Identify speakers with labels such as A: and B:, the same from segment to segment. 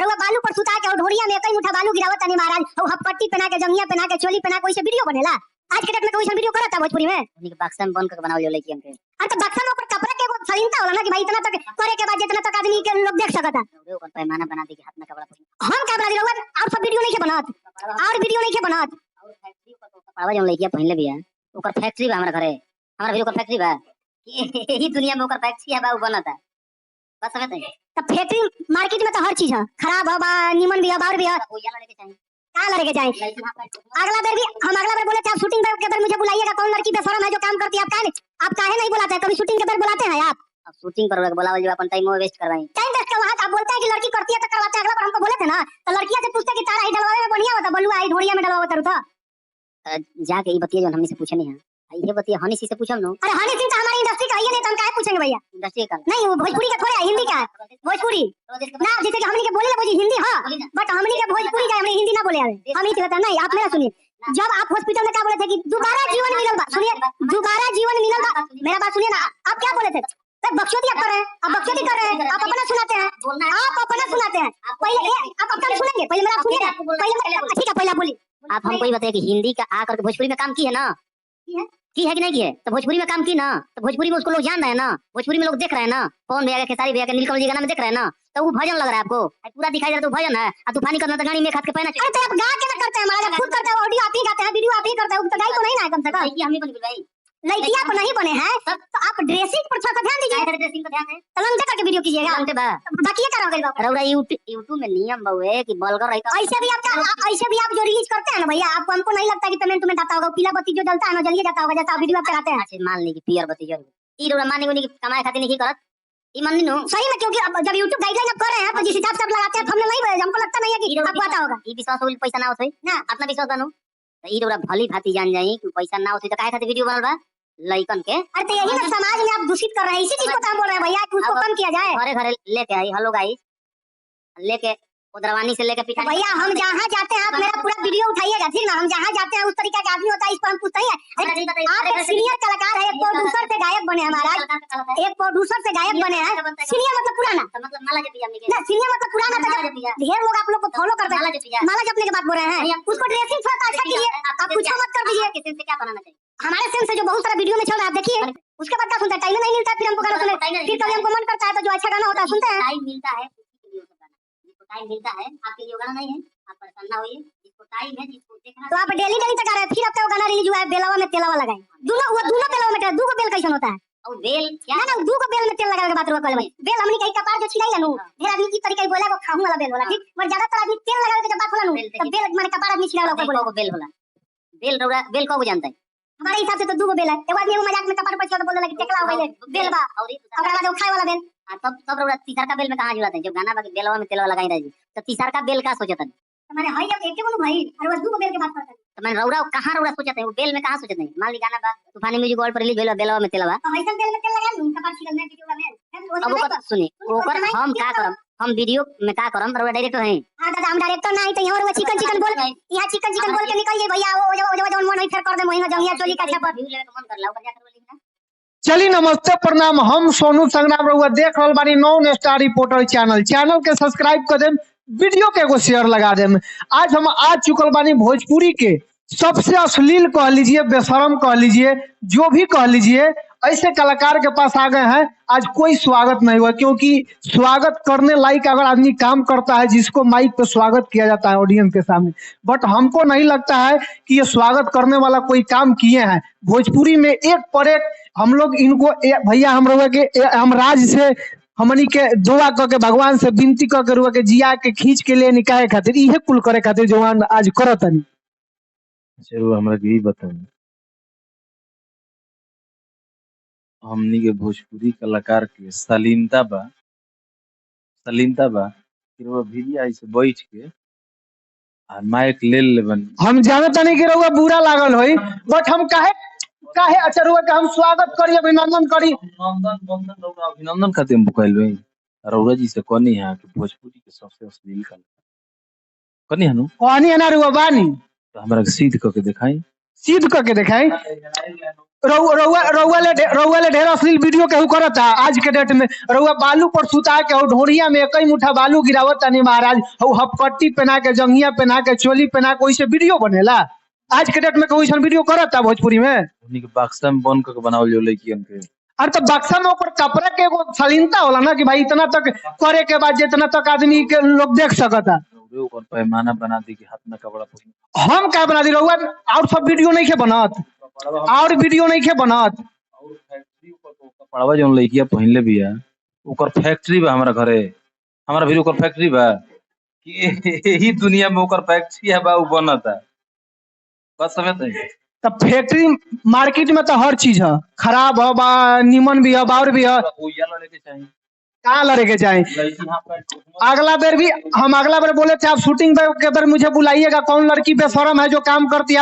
A: रउआ बालू पर सुता के और ढोरिया में कई मुठा बालू गिरावत तनी महाराज और हपट्टी पहना के जंगिया पहना के चोली पहना कोई से वीडियो बनेला। आज के डेट में कोई से वीडियो करता भोजपुरी में उनके बक्सा में बंद करके बनावल जाला लड़की हमके। अरे तो बक्सा में ऊपर कपड़ा के सलीमता होला ना कि भाई इतना तक करे के बाद जितना तक आदमी के लोग देख सकता है ऊपर पैमाना बना दे के हाथ में कपड़ा हम का बना दे रउआ और सब वीडियो नहीं के बनात और वीडियो नहीं के बनात और फैक्ट्री ऊपर कपड़ा जो लड़कियां पहनले बिया ओकर फैक्ट्री बा हमरा घरे हमरा भी ओकर फैक्ट्री बा यही दुनिया में ओकर फैक्ट्री है बा उ बनता बस समझते हैं। तो फैक्ट्री मार्केट में तो हर चीज है खराब है बा निमन भी है बाहर भी है कोई याला लेके चाहिए कहां लड़के जाए। अगला बार भी हम अगला बार बोले थे आप शूटिंग के बार मुझे बुलाइएगा कौन लड़की बेशरम है जो काम करती है आप काहे नहीं बुलाते कभी शूटिंग के बार बुलाते हैं आप। अब शूटिंग पर बुलावल जो अपन टाइम वेस्ट करवाएं टाइम वेस्ट करवा आप बोलते हैं कि लड़की करती है तो करवाते हैं। अगला बार हमको बोले थे ना तो लड़कियां से पूछते कि तारा ही डलवावे में बढ़िया होता बलुआ आई ढोड़िया में डलवावा तरू था जाके ई बतिया जो हमने से पूछे नहीं है ये बतिया हनी सिंह से पूछम नो। अरे हनी सिंह तो हमारी इंडस्ट्री का है नहीं तो हम काहे पूछेंगे भैया इंडस्ट्री का नहीं वो भोजपुरी का थोड़ा हिंदी का है भोजपुरी ना जैसे कि हमनी के बोले बोली हिंदी हां बट हमनी के भोजपुरी का हमनी हिंदी ना बोले आवे हम ही कहते नहीं आप मेरा सुनिए जब आप हॉस्पिटल में क्या बोले थे कि दोबारा जीवन मिलल बा सुनिए दोबारा जीवन मिलल बा मेरा बात सुनिए ना आप क्या बोले थे तब बकचोदी आप कर रहे हैं आप बकचोदी कर रहे हैं आप अपना सुनाते हैं आप अपना सुनाते हैं पहले आप अपना सुनेंगे पहले मेरा सुनिए पहले ठीक है पहले बोली आप हमको ये बताइए कि हिंदी का आ करके भोजपुरी में काम की है ना की है कि नहीं की है तो भोजपुरी में काम की ना तो भोजपुरी में उसको लोग जान रहे हैं ना भोजपुरी में लोग देख रहे हैं ना कौन भैया खेसारी भैया के नीलकमल जी गाना में देख रहे हैं ना तो वो भजन लग रहा है आपको पूरा दिखाई दे रहा है तो भजन है और तूफानी करना तो गाड़ी में खाद के पहना चाहिए। अरे तो आप गा के ना करते हैं महाराज खुद करते हैं ऑडियो आप ही गाते हैं वीडियो आप ही करते हैं तो गाई तो नहीं ना कम से कम हम ही बन भाई लड़कियां को नहीं बने हैं तो आप ड्रेसिंग पर थोड़ा ध्यान दीजिए ड्रेसिंग पर ध्यान दें तो लंबे करके वीडियो कीजिएगा लंबे बा बाकी क्या रहोगे बाप रौरा YouTube में नियम बहुए कि बलगर रहता ऐसे भी आप जो रिलीज करते हैं ना भैया आपको हमको नहीं लगता कि पेमेंट में आता होगा पीला बत्ती जो जलता है ना जल्दी जाता होगा जैसा वीडियो आप चलाते हैं अच्छा मान ली कि पियर बत्ती जल ई रौरा माने को नहीं कमाए खातिर नहीं करत ई मान नो सही में क्योंकि जब YouTube गाइडलाइन आप कर रहे हैं तो जिस हिसाब से आप लगाते हैं हमने नहीं बोला हमको लगता नहीं है कि आपको आता होगा ई विश्वास होल पैसा ना होत ना अपना विश्वास करो तो ई रौरा भली भांति जान जाई कि पैसा ना होत तो काहे खातिर वीडियो बनल बा लइकन के। अरे तो यही ना समाज में आप दूषित कर रहे हैं इसी चीज को तो हम बोल रहे हैं भैया कि उसको कम किया जाए घरे घरे लेके आई हेलो गाइस लेके उधरवानी से लेके पिटा भैया हम जहाँ जाते हैं आप मेरा पूरा वीडियो उठाइएगा ठीक ना हम जहाँ जाते हैं उस तरीका का आदमी होता है इस पर हम पूछते हैं आप एक सीनियर कलाकार है एक प्रोड्यूसर से गायक बने हैं महाराज एक प्रोड्यूसर से गायक बने हैं सीनियर मतलब पुराना मतलब माला जपी हमने ना सीनियर मतलब पुराना ढेर लोग आप लोग को फॉलो करते हैं माला जपने की बात बोल रहे हैं उसको ड्रेसिंग थोड़ा अच्छा कीजिए आप कुछ मत कर दीजिए किसी से क्या बनाना चाहिए हमारे सेंस से जो बहुत सारा वीडियो में चल रहा है आप देखिए उसके बाद क्या सुनते हैं टाइम नहीं मिलता फिर हमको गाना सुने फिर कभी हमको मन करता है तो जो अच्छा गाना होता है सुनते हैं टाइम मिलता है टाइम मिलता है आपके लिए गाना नहीं है आप परेशान ना होइए जिसको टाइम है जिसको देखना तो आप डेली डेली तक आ रहे हैं फिर अब तो गाना रिलीज हुआ है बेलवा में तेलवा लगाए दोनों बेलवा में दो को बेल कैसे होता है और बेल क्या ना दो को बेल में तेल लगाने के बात रुआ भाई बेल हमनी कहीं कपार जो छिलाई नु ढेर आदमी की तरीका बोला वो खाऊं वाला बेल होला ठीक पर ज्यादातर आदमी तेल लगावे के जब बात होला नु तो बेल माने कपार आदमी छिलाई वाला बोला वो बेल होला बेल रौरा बेल को जानता है हमारे हिसाब से तो दो बेल है एक आदमी वो मजाक में कपार पर छोड़ बोलने लगे टेकला हो गए बेल बा और अगला बाद वो खाए वाला बेल तब रौरा तीसर का बेल में कहां जुड़ाते हैं जब गाना बाकी बेलवा में तेलवा लगाई रही तो तीसर का बेल का सोचत है तो मैंने हाई जब एक बोलूं भाई और वो दो बेल के बात करते हैं तो मैंने रौरा कहां रौरा सोचते हैं वो बेल में कहां सोचते हैं मान ली गाना बा तूफानी म्यूजिक वर्ल्ड पर रिलीज भेल बेलवा में तेलवा तो ऐसा बेल में तेल लगा लूं कपार छिलने के जो में अब वो सुनी ओकर हम का करम हम वीडियो में का करम रौरा डायरेक्टर हैं हां दादा हम डायरेक्टर नहीं तो यहां वो चिकन बोल यहां चिकन बोल के निकल जाए भैया वो जो मन होई फिर कर दे मोहिना जंगिया चोली का छापा व्यू लेके मन कर लाओ बजा कर बोली ना।
B: चलिए नमस्ते प्रणाम हम सोनू संग्राम रहुआ देख रहल बानी नॉन स्टार रिपोर्टर चैनल के सब्सक्राइब कर देम वीडियो के एगो शेयर लगा देम। आज हम आ चुकल बानी भोजपुरी के सबसे अश्लील कह लीजिए बेशरम कह लीजिए जो भी कह लीजिए ऐसे कलाकार के पास आ गए हैं। आज कोई स्वागत नहीं हुआ क्योंकि स्वागत करने लायक अगर आदमी काम करता है जिसको माइक पे स्वागत किया जाता है ऑडियंस के सामने बट हमको नहीं लगता है कि ये स्वागत करने वाला कोई काम किए हैं भोजपुरी में एक पर एक। हम लोग इनको भैया हम रहुआ के हम राज से हमनी के दुआ करके भगवान से विनती करके रुआ के जिया के खींच के लिए निकाहे खातिर इहे कुल करे खातिर जवान आज करत हनी।
C: चलो हमरा के बताओ हमनी के भोजपुरी कलाकार के शालीनता बा कि वो वीडियो ऐसे बैठ के आ माइक ले लेबन
B: हम जानत नहीं कि रहुआ बुरा लागल होई बट हम काहे अच्छा रुआ के हम स्वागत करी अभिनंदन करी
C: अभिनंदन खातिर हम बुकाइल भाई रौरा जी से कहनी है कि भोजपुरी के सबसे अश्लील कलाकार कहनी है नु
B: कहनी है ना रुआ बानी
C: तो हमरा के सिद्ध करके दिखाई
B: रउआ ले ढेर अश्लील वीडियो केहू करता आज के डेट में। रउआ बालू पर सुता के और ढोरिया में एक ही मुठा बालू गिरावत तनी महाराज, और हपकट्टी पहना के, जंगिया पहना के, चोली पहना के, वैसे वीडियो बनेला। आज के डेट में कोई ऐसा वीडियो करता भोजपुरी में?
C: उन्हीं के बक्सा में बंद करके बनावल जो लड़कियन के।
B: अरे तो बक्सा में ऊपर कपड़ा के एगो शालीनता होला ना कि भाई इतना तक करे के बाद जितना तक आदमी के लोग देख सकता।
C: ओकर पैमाना बना दी कि हाथ में कपड़ा पहिन।
B: हम का बना दी रउआ? और सब वीडियो नहीं के बनत, और वीडियो नहीं के बनत।
C: और फैक्ट्री ऊपर कपड़वा जो लड़किया पहिनले बिया ओकर फैक्ट्री बा हमरा घरे। हमरा भी ओकर फैक्ट्री बा कि यही दुनिया में ओकर फैक्ट्री है बा, उ बनता बस समझ नहीं।
B: तब फैक्ट्री मार्केट में तो हर चीज है, खराब है बा, निमन भी है, बाउर भी है। कहाँ लड़े के चाहे? अगला बेर भी हम अगला बेर बोले थे आप शूटिंग के बेर मुझे बुलाइएगा, कौन लड़की बेशरम है जो काम करती है,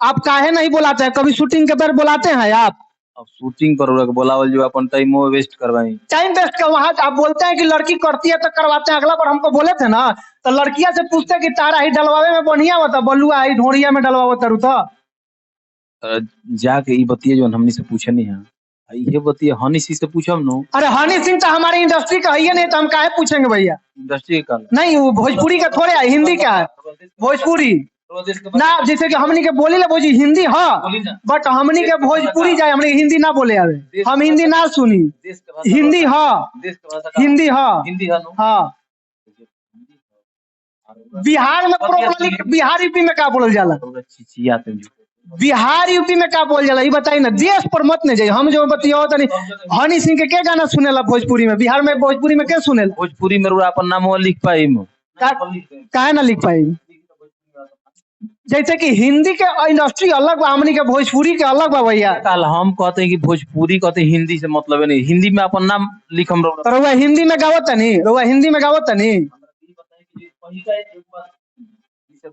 B: आप काहे नहीं बुलाते हैं? कभी शूटिंग के बेर बुलाते हैं आप?
C: अब शूटिंग पर बोलावल जो अपन टाइम वेस्ट करवाई,
B: टाइम वेस्ट कर वहां आप बोलते हैं कि लड़की करती है तो करवाते हैं। अगला बार हमको बोले थे ना, तो लड़किया से पूछते कि तारा ही डलवावे में बढ़िया होता, बलुआ ही ढोरिया में डलवावे तरु तो
C: जाके ई बतिया जो हमनी से पूछे नहीं है, ये बतिया हनी सिंह से पूछम नो।
B: अरे हनी सिंह तो हमारे इंडस्ट्री का है नहीं, तो हम काहे पूछेंगे भैया?
C: इंडस्ट्री का
B: नहीं, वो भोजपुरी का थोड़े है, हिंदी का है। भोजपुरी ना, जैसे कि हमनी के बोली भोजी हिंदी हाँ, बट हमनी के भोजपुरी जाए, हमनी हिंदी ना बोले आवे, हम हिंदी ना सुनी। हिंदी हाँ, हिंदी हाँ, हाँ। बिहार में बिहार यूपी में का बोलल जाला? बिहार यूपी में का बोल जाला ये बताई ना, देश पर मत नहीं जाइए। हम जो बतिया तनी हनी सिंह के गाना सुनेला भोजपुरी में? बिहार में भोजपुरी में के सुनेला?
C: भोजपुरी में अपन नाम लिख पाई,
B: काहे ना लिख पाई? जैसे कि हिंदी के इंडस्ट्री अलग बा, हमनी के भोजपुरी के अलग बा भैया।
C: कल हम कहते हैं कि भोजपुरी कहते हैं, हिंदी से मतलब नहीं, हिंदी में अपन नाम लिखम।
B: रउआ हिंदी में गावत नहीं? रउआ हिंदी में गावत नहीं?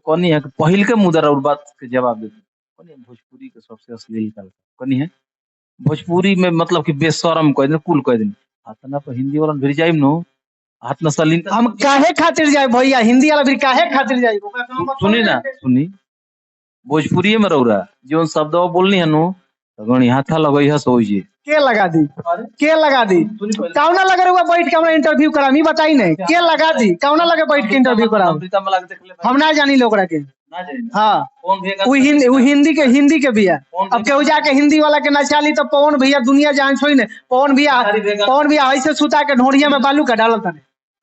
C: कौन है पहिल के मुद्रा और बात के जवाब देते भोजपुरी के सबसे अश्लील कल है भोजपुरी में, मतलब कि बेशरम कह दिन, कुल कह दिन। हाथ ना हिंदी वाला भिड़ जाए नो, हाथ ना सलीन
B: हम काहे खातिर जाए भैया? हिंदी वाला फिर काहे खातिर जाए?
C: सुनी ना, सुनी भोजपुरी में रौरा जो शब्द बोलनी है नो, गणी हाथा लगई है सोई जी
B: के लगा दी, के लगा दी? कौना लगे रहुआ बैठ के हमरा इंटरव्यू करा? मी बताई नहीं के लगा दी, कौना लगे बैठ के इंटरव्यू करा? हम ना जानी लोग के। हाँ, वो हिंदी के भी है। अब केहू जाके हिंदी वाला के नचाली तो पवन भैया दुनिया जान छोई ने, पवन भैया ऐसे सुता के ढोरिया में बालू का डालत है।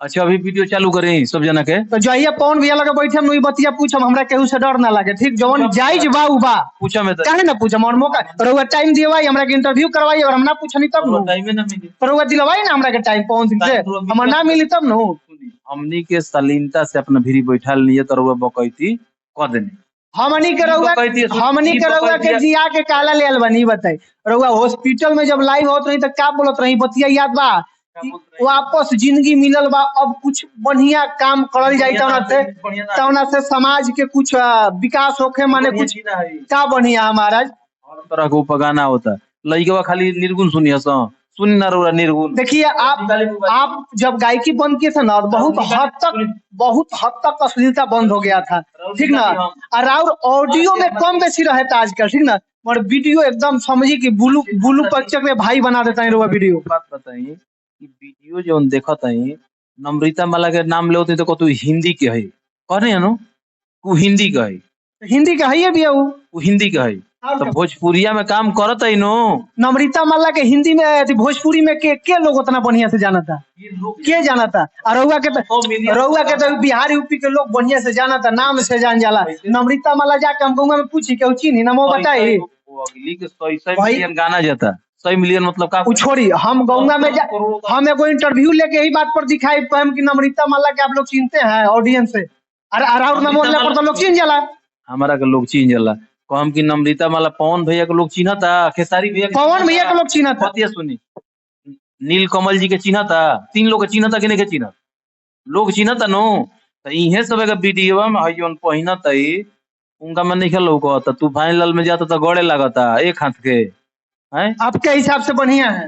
C: अच्छा अभी वीडियो चालू करें सब जना के,
B: तो जहिया पवन भैया लगे बैठे हम बतिया पूछम, हमरा केहू से डर ना लगे। ठीक, जवन जायज बा उ बा
C: पूछा में
B: काहे ना पूछम? और मौका रउआ टाइम दिवाई हमरा के इंटरव्यू करवाई, और हम ना पूछनी तब नो
C: टाइम ना मिली,
B: तो रउआ दिलवाई ना हमरा के टाइम पवन सिंह से, हमरा ना मिली तब नो।
C: हमनी के सलीनता से अपना भिरी बैठा लिए तो रउआ बकैती क देनी।
B: हमनी के रउआ के जिया के काला लेल बनी बताई। रउआ हॉस्पिटल में जब लाइव होत रही तो का बोलत रही? बतिया याद बा? वापस जिंदगी मिलल बा, अब कुछ बढ़िया काम करल जाए, तौना से समाज के कुछ विकास होखे, माने कुछ का बढ़िया महाराज।
C: तरह को पगाना होता लइकवा खाली निर्गुण सुनिया सुन ना रउआ निर्गुण।
B: देखिए आप जब गायकी बंद किए थे ना, बहुत हद तक अश्लीलता बंद हो गया था, ठीक ना? और ऑडियो में कम बेसी रहता आजकल, ठीक ना? और वीडियो एकदम समझी कि बुलू पक्षक में भाई बना देता है रउआ वीडियो।
C: बात बताइए कि वीडियो जो देखत है नम्रता माला के नाम ले होते तो हिंदी के है कहने नो, वो हिंदी का है,
B: हिंदी का है भी
C: वो हिंदी का है, तो भोजपुरिया में काम करत है नो।
B: नम्रता माला के हिंदी में भोजपुरी में के लोग उतना बढ़िया से जाना था? के जाना था? और रउआ के तो बिहार यूपी के लोग बढ़िया से जाना था, नाम से जान जाला। नम्रता माला जाके हम गंगा में पूछी के चीनी ना वो बताई
C: गाना जाता 100 मिलियन मतलब का
B: छोड़ी। हम गंगा में हम एगो इंटरव्यू लेके यही बात पर दिखाई पाएम कि नम्रता माला के आप लोग चिनते हैं ऑडियंस से, और लोग चिन जाला,
C: हमारा के लोग चिन जाला। कहम कि नम्रता माला पवन भैया के लोग चिन्हा था, खेसारी भैया
B: पवन भैया के लोग चिन्हा था,
C: सुनी नील कमल जी के चिन्हा था, 3 लोग के चिन्हा था कि नहीं के चिन्हा लोग चिन्हा था नो। तो इहे सब वीडियो में हयन पहिना तई उनका मन नहीं खेल कहता, तूफान लाल में जाता तो गड़े लगता एक हाथ के है।
B: आपके हिसाब से बढ़िया है,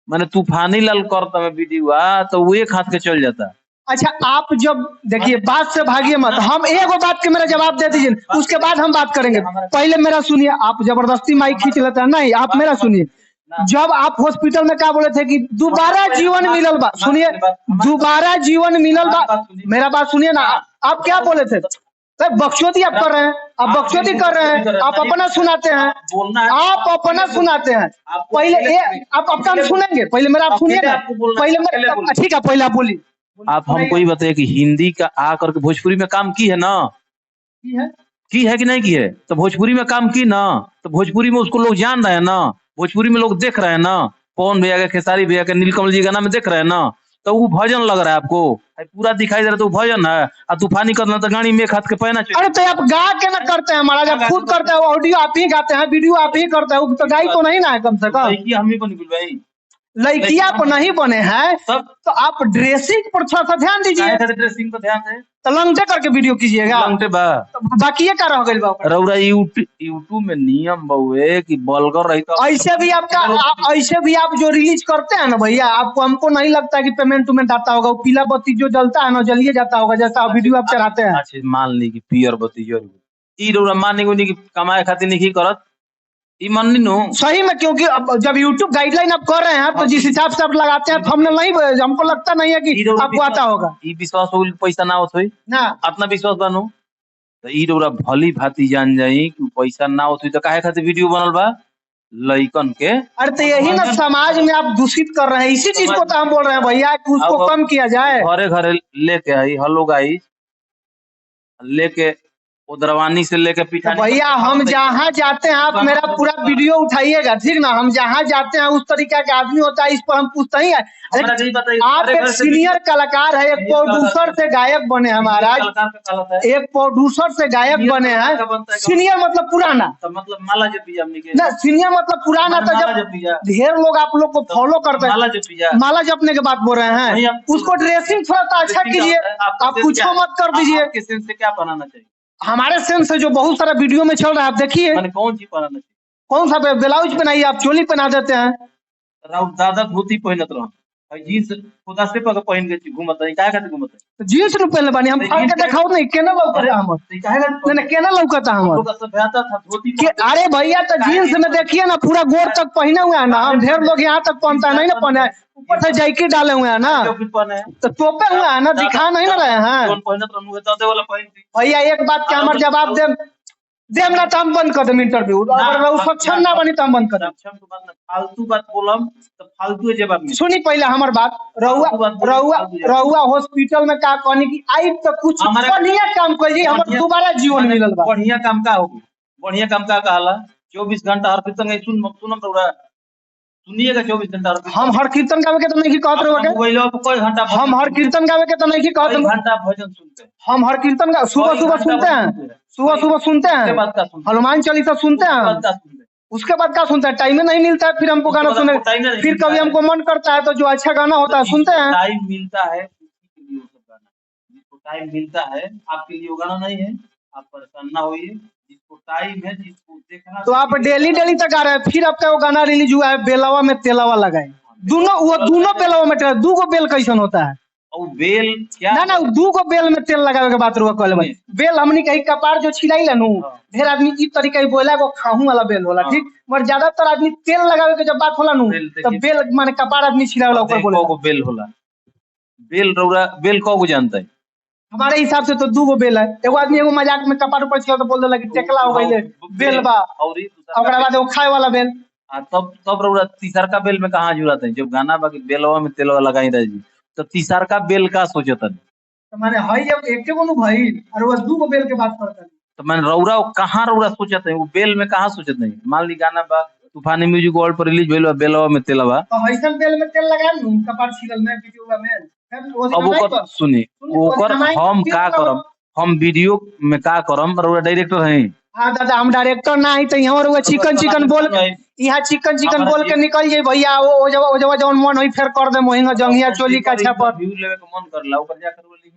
C: माने तूफानी लाल करता में वीडियो तो वो एक हाथ के चल जाता,
B: अच्छा आप जब देखिए बात से भागिए मत, हम एक बात के मेरा जवाब दे दीजिए, उसके बाद हम बात करेंगे। पहले मेरा सुनिए, आप जबरदस्ती माइक खींच लेते हैं, नहीं आप मेरा सुनिए। जब आप हॉस्पिटल में क्या बोले थे कि दोबारा जीवन मिलल बा, सुनिए दोबारा जीवन मिलल बा, मेरा बात सुनिए ना। आप क्या बोले थे? सर बकचोदी आप कर रहे हैं, आप बकचोदी कर रहे हैं, आप अपना सुनाते हैं, आप अपना सुनाते हैं। पहले आप अपना सुनेंगे, पहले मेरा आप सुनिए ना, पहले ठीक है पहले आप बोलिए।
C: आप हमको ही बताइए कि हिंदी का आ करके भोजपुरी में काम की है ना? की है कि नहीं की है? तो भोजपुरी में काम की ना, तो भोजपुरी में उसको लोग जान रहे हैं ना, भोजपुरी में लोग देख रहे हैं ना, पवन भैया के, खेसारी भैया के, नीलकमल जी का नाम देख रहे हैं ना, तो वो भजन लग रहा है आपको, पूरा दिखाई दे रहा है तो वो भजन है। और तूफानी करना तो गाड़ी में हाथ के पहना चाहिए।
B: अरे तो आप गा के ना करते हैं महाराज, आप खुद करते हैं, ऑडियो आप ही गाते हैं, वीडियो आप ही करते हैं, तो गाई तो नहीं ना है कम से कम।
C: हम ही बन गए भाई,
B: लड़कियां आप नहीं बने हैं
C: सब
B: तो आप ड्रेसिंग पर थोड़ा सा ध्यान दीजिए,
C: ड्रेसिंग पर ध्यान है,
B: तो लंगटे करके वीडियो कीजिएगा,
C: लंगटे बा
B: तो बाकी ये क्या रह गई बा?
C: रउरा यूट्यूब में नियम बहुए कि बलगर रही तो
B: ऐसे भी ऐसे भी आप जो रिलीज करते हैं ना भैया, आपको हमको नहीं लगता है कि पेमेंट उमेंट आता होगा, वो पीला बत्ती जो जलता है ना जलिए जाता होगा, जैसा वीडियो आप चढ़ाते हैं।
C: अच्छा मान ली कि पियर बत्ती जरूर ई रउरा माने को नहीं कि कमाए खातिर नहीं करत, ई माननी नो
B: सही में, क्योंकि अब जब YouTube गाइडलाइन आप कर रहे हैं तो जिस हिसाब से आप लगाते हैं, थंबनेल नहीं, हमको लगता नहीं है कि आपको आता होगा।
C: ई विश्वास हो पैसा ना होत होई
B: ना,
C: अपना विश्वास बानो, तो ई रउरा भली भांति जान जाई कि पैसा ना होत होई तो काहे खातिर वीडियो बनल बा लइकन के।
B: अरे तो यही ना समाज में आप दूषित कर रहे हैं, इसी चीज को तो हम बोल रहे हैं भैया कि उसको कम किया जाए।
C: घरे घरे लेके आई हेलो गाइस, लेके उधरवानी से लेके पीछा
B: भैया हम जहाँ जाते हैं आप मेरा पूरा वीडियो उठाइएगा, ठीक ना, हम जहाँ जाते हैं उस तरीका के आदमी होता है, इस पर हम पूछते ही है। आप एक सीनियर कलाकार है, एक प्रोड्यूसर से गायक बने हैं महाराज, एक प्रोड्यूसर से गायक बने हैं, सीनियर मतलब पुराना,
C: मतलब माला जपिया
B: ना, सीनियर मतलब पुराना, तो जब ढेर लोग आप लोग को फॉलो करते हैं, माला जपने के बात बोल रहे हैं, उसको ड्रेसिंग थोड़ा सा अच्छा कीजिए, आप कुछ मत कर दीजिए।
C: किसी से क्या बनाना चाहिए?
B: हमारे सेंस से जो बहुत सारा वीडियो में चल रहा है आप देखिए,
C: कौन सी पहनना चाहिए?
B: कौन सा ब्लाउज पहनाइए, आप चोली पहना देते हैं,
C: राउत दादा धोती पहनत रहो, जींस खुदा से पहन के घूमत है, काहे खातिर घूमत है?
B: जींस न पहनले बानी, हम फाड़ के देखाओ नहीं, केना लौकता हम, नहीं केना लौकता हम,
C: लोग सभ्यता था धोती।
B: अरे भैया तो जींस में देखिए ना पूरा गोर तक पहने हुए हैं ना, हम ढेर लोग यहाँ तक पहनता है, नहीं ना पहने, ऊपर से जैकेट डाले हुए हैं ना, तो टोपे हुए हैं ना, दिखा नहीं ना रहे हैं। भैया एक बात के हमारे जवाब देम ना तो हम बंद कर देम इंटरव्यू, अगर सक्षम ना बनी तो हम बंद कर देम।
C: फालतू बात बोलम तो फालतू जवाब में
B: सुनी पहले हमार बात, रहुआ हॉस्पिटल में का कहनी कि आई तो कुछ बढ़िया काम करिए, हमर दोबारा जीवन मिलल बा।
C: बढ़िया काम का होगी, बढ़िया काम का कहला 24 घंटा हर कीर्तन सुनम रउरा, सुनिएगा 24 घंटा।
B: हम हर कीर्तन गावे के तो नहीं कहत रहे, हम हर कीर्तन गावे के तो नहीं कहत रहे,
C: घंटा भजन सुनते हैं,
B: हम हर कीर्तन का सुबह सुनते हैं, सुबह सुनते हैं, हनुमान चालीसा सुनते हैं, उसके बाद क्या सुनते हैं, टाइम नहीं मिलता है, फिर हमको गाना सुने, फिर कभी हमको मन करता है तो जो अच्छा गाना होता है सुनते हैं।
C: टाइम मिलता है जिसको टाइम मिलता है, आपके लिए वो गाना नहीं है, आप परेशान ना होइए, जिसको टाइम है, जिसको देखना।
B: तो आप डेली तक आ रहे हैं, फिर आपका वो गाना रिलीज हुआ है बेलावा में तेलावा लगाए, दोनों बेलावा में तेल, 2 बेल कैसन होता है?
C: और बेल क्या
B: ना 2 बेल में तेल लगावे के बात रुआ कहले भाई, बेल हमनी कहीं कपार जो छिलाई ला नु, ढेर आदमी ई तरीका ही बोला को खाहू वाला बेल होला, ठीक, मगर ज्यादातर आदमी तेल लगावे के जब बात होला नु तो बेल माने कपार आदमी छिलाई वाला ऊपर बोले
C: को बेल होला। बेल रउरा बेल को जानता है?
B: हमारे हिसाब से तो 2 बेल है, एगो आदमी एगो मजाक में कपार ऊपर छिया तो बोल देला कि टेकला हो गइले बेल बा, और ओकरा बाद वो खाए वाला बेल।
C: तब रउरा तीसरका बेल में कहां जुड़त है? जब गाना बाकी बेलवा में तेलवा लगाई रही जी, तो तीसरका बेल का सोचत है?
B: तो माने हई जब एके गो भाई और वो 2 बेल के बात करता है,
C: तो मैंने रउरा कहां रउरा सोचत है? वो बेल में कहां सोचत नहीं? मान ली गाना बा तूफानी म्यूजिक वर्ल्ड पर रिलीज भइल बा, बेलवा में तेलवा,
B: तो हईसन बेल में तेल लगा लूं कपार छिलल में वीडियो में,
C: अब ओकर सुनी ओकर हम का करम, हम वीडियो में का करम, रउरा डायरेक्टर हैं।
B: हाँ दादा हम डायरेक्टर ना ही तो यहाँ वो चिकन बोल यहाँ चिकन बोल के निकल जाए भैया, वो जब जवन मन होई फिर कर दे मोहिंगा जंगिया चोली का छापर
C: व्यू लेवे के मन करला, ओकर जा कर